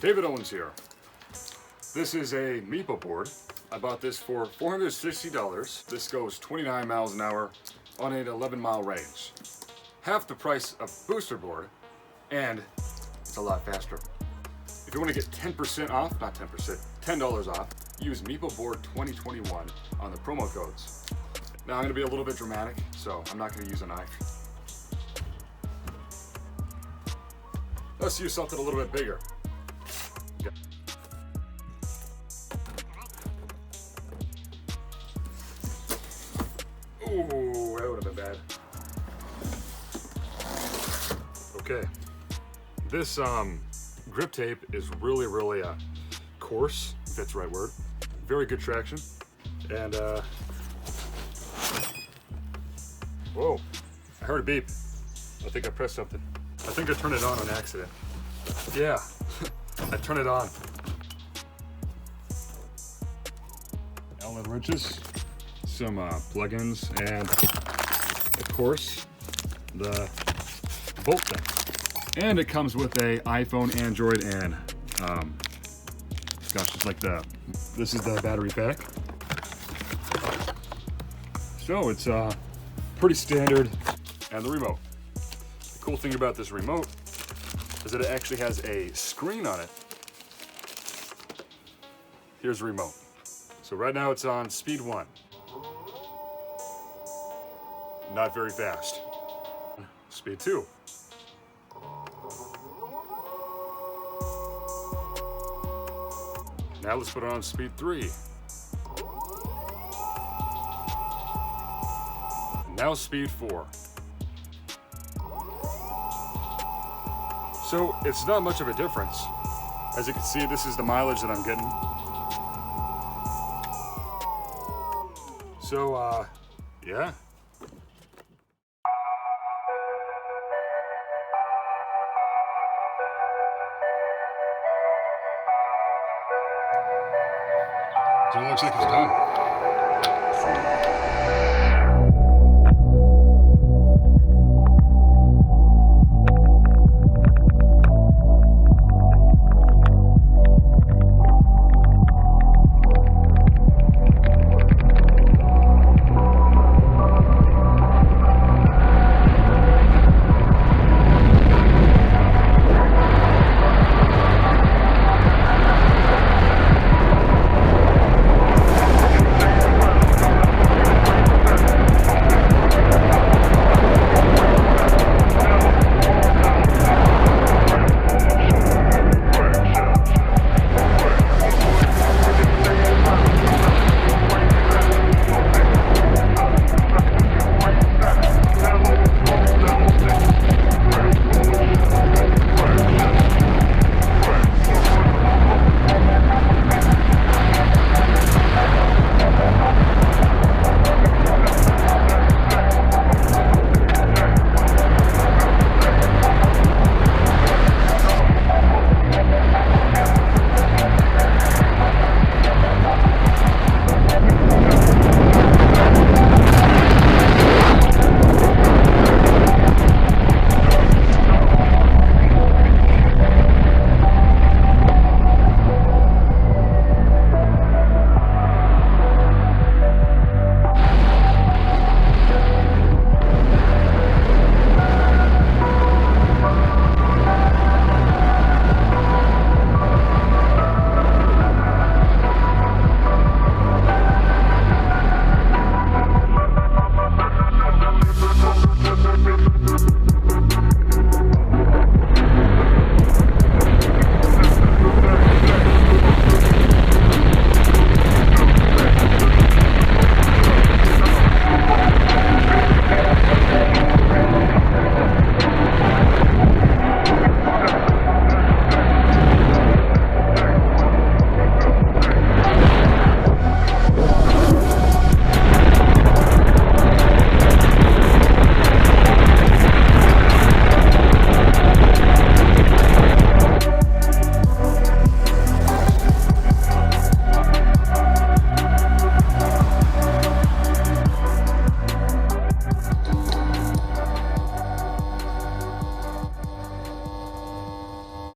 David Owens here. This is a Meepo board. I bought this for $460. This goes 29 miles an hour on an 11-mile range. Half the price of booster board, and it's a lot faster. If you want to get 10% off, not 10%, $10 off, use Meepo board 2021 on the promo codes. Now I'm going to be a little bit dramatic, so I'm not going to use a knife. Let's use something a little bit bigger. Ooh, that would have been bad. Okay, this grip tape is really coarse, if that's the right word. Very good traction, and whoa, I heard a beep. I think I pressed something. I think I turned it on accident. Yeah, I turned it on. Allen wrenches, some plugins, and of course the bolt thing. And it comes with a iPhone, Android, and gosh, it's like this is the battery pack. So it's pretty standard, and the remote. The cool thing about this remote is that it actually has a screen on it. Here's the remote. So right now it's on speed 1. Not very fast. Speed 2. Now let's put it on speed 3. Now speed 4. So it's not much of a difference. As you can see, this is the mileage that I'm getting. So, yeah. So it looks like it's done.